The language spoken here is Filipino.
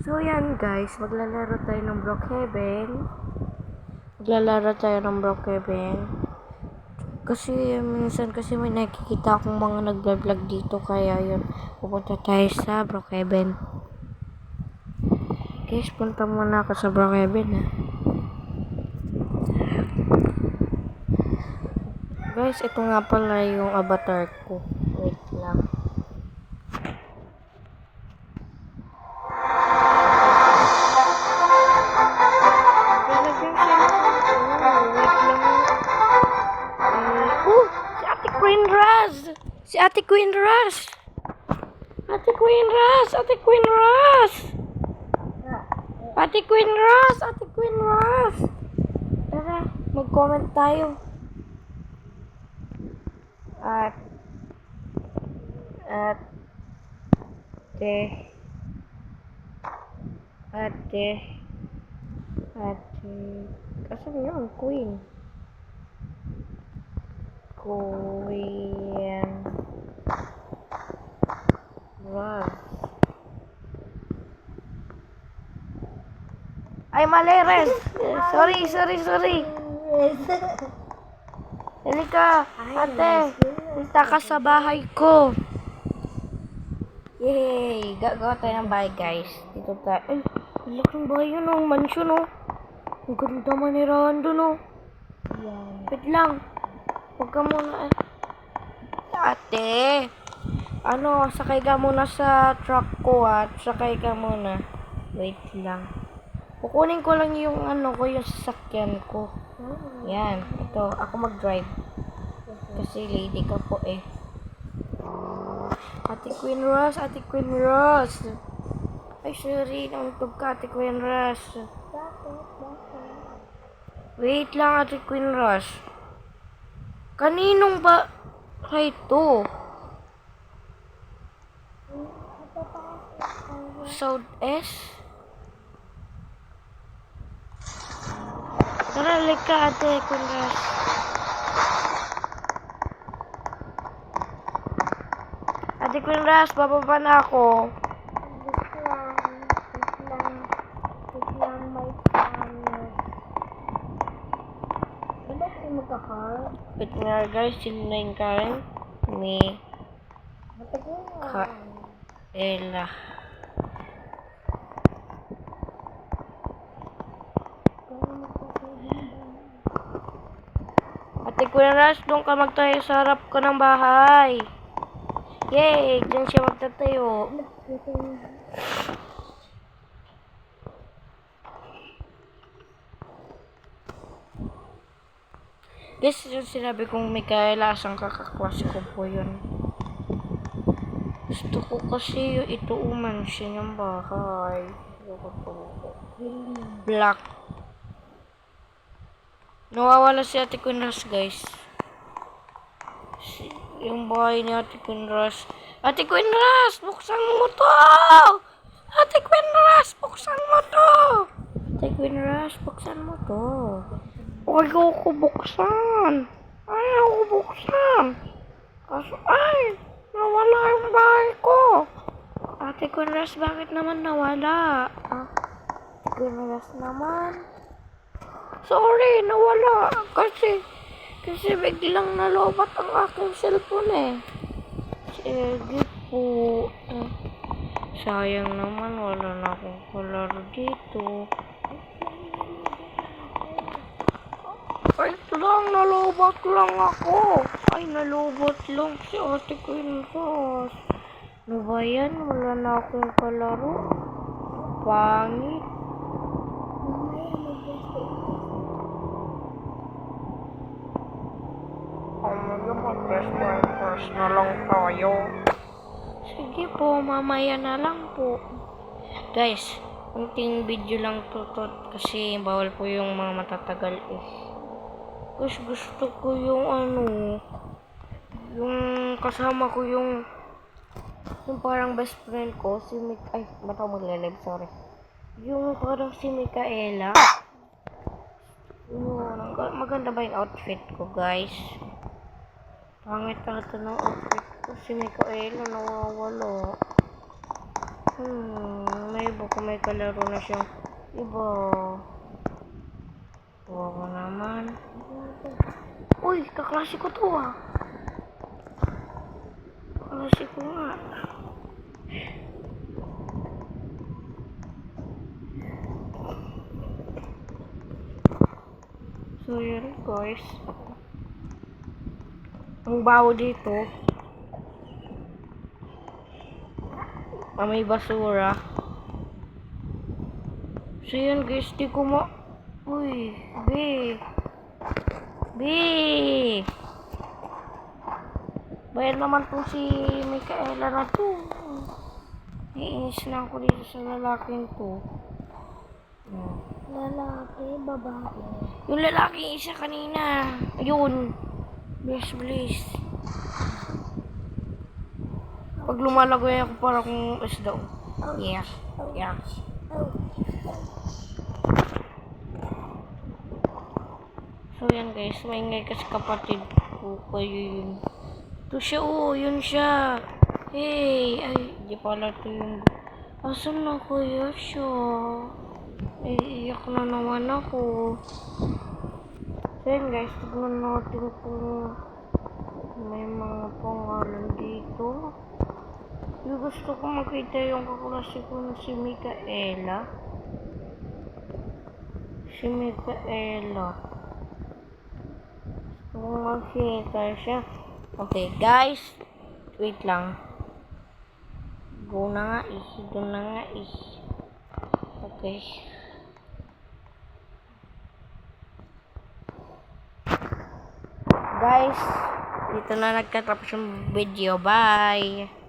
So yan guys, maglalaro tayo ng Brookhaven. Maglalaro tayo ng Brookhaven. Kasi minsan may nakikita akong mga nag-vlog dito, kaya yun, pupunta tayo sa Brookhaven. Guys, punta muna ako sa Brookhaven ha. Guys, ito nga pala yung avatar ko. Wait lang. Si Ate Queen Raz! Ate Queen Raz! Ate Queen Raz! Ate Queen Raz! Ate Queen Raz! Tara, mag-comment tayo. Ate, kasan yun? Queen Raz. Ay, mali rin. Sorry. Halika, ate. Punta ka sa bahay ko. Yay! Gagawa tayo ng bahay, guys. Dito tayo. Ay, laking bahay yun, oh. Mansion, oh. Ang ganda manirahan dun, oh. Wait lang. Huwag ka muna. Ate. Sakay ka muna sa truck ko, at sakay ka muna. Wait lang. Kukunin ko lang yung yung sasakyan ko. Yan. Ito, ako mag-drive. Kasi lady ka po eh. Ate Queen Raz. Ay, sorry. Nautog ka, Ate Queen Raz. Wait lang, Ate Queen Raz. Kaninong ba ito? South S? Tara, lika, Ate Queen Raz. Ate Queen Raz, bababa na ako. Wait lang, may camera. Ba't kayo magka-car? Wait nga guys, sino na yung Karen? Ni Ella. Ate Queen Raz, doon ka magtayo sa harap ko ng bahay. Yay! Diyan siya magtatayo. Guys, yung sinabi kong Micaela, asang kakaklase ko po yun. Gusto ko kasi ito mansion yung bahay. Black. Nawawala si Ate Queen Raz, guys. Yung bahay ni Ate Queen Raz. Ate Queen Raz, buksan mo to! Ate Queen Raz, buksan mo to! Ate Queen Raz, buksan mo to. Ayaw ko buksan. Ay, nawala yung bahay ko. Ate Queen Raz, bakit naman nawala? Ate Queen Raz naman. Sorry, nawala. Kasi biglang nalobat ang aking cellphone eh. Sige po. Sayang naman, wala na akong kalaro dito. Ay, nalobat lang ako. Ay, nalobat lang si Ate Queen Raz. Ano ba yan? Wala na akong kalaro. Pangit. Mag-first na lang tayo. Sige po, mamaya na lang po. Guys, kunting video lang to kasi bawal po yung mga matatagal eh. Gusto ko yung yung kasama ko yung parang best friend ko, si bata maglalive, sorry. Yung parang si Micaela. Maganda ba yung outfit ko, guys? Pangit ata ng outfit ko. Si Micaela nawawala. May kung may kalaro na siyang iba. Wow naman. Uy, kaklase ko to ah. Kaklase ko nga. So yun guys. Ang baho dito. May basura. So yun guys, di ko Uy, B. B. Bayad naman po si Micaela na to. Iinis na ako dito sa lalaking to. Lalaki, babae. Yung lalaki isa kanina. Ayun. Please. Pag lumalagoy ako para kung isda. Yeah. So yan guys, maingay kasi kapatid ko kayo yun. Ito siya yun siya. Hey, ay, di pala ito yung... Asan na kaya siya? Iiyak na naman ako. So yan guys, tignan natin kung may mga pangalan dito. Yung gusto ko makita yung kaklase ko na si Micaela. Kung makita siya. Okay guys, wait lang. Doon na nga eh. Okay. Guys, dito na nagtatapos yung video. Bye!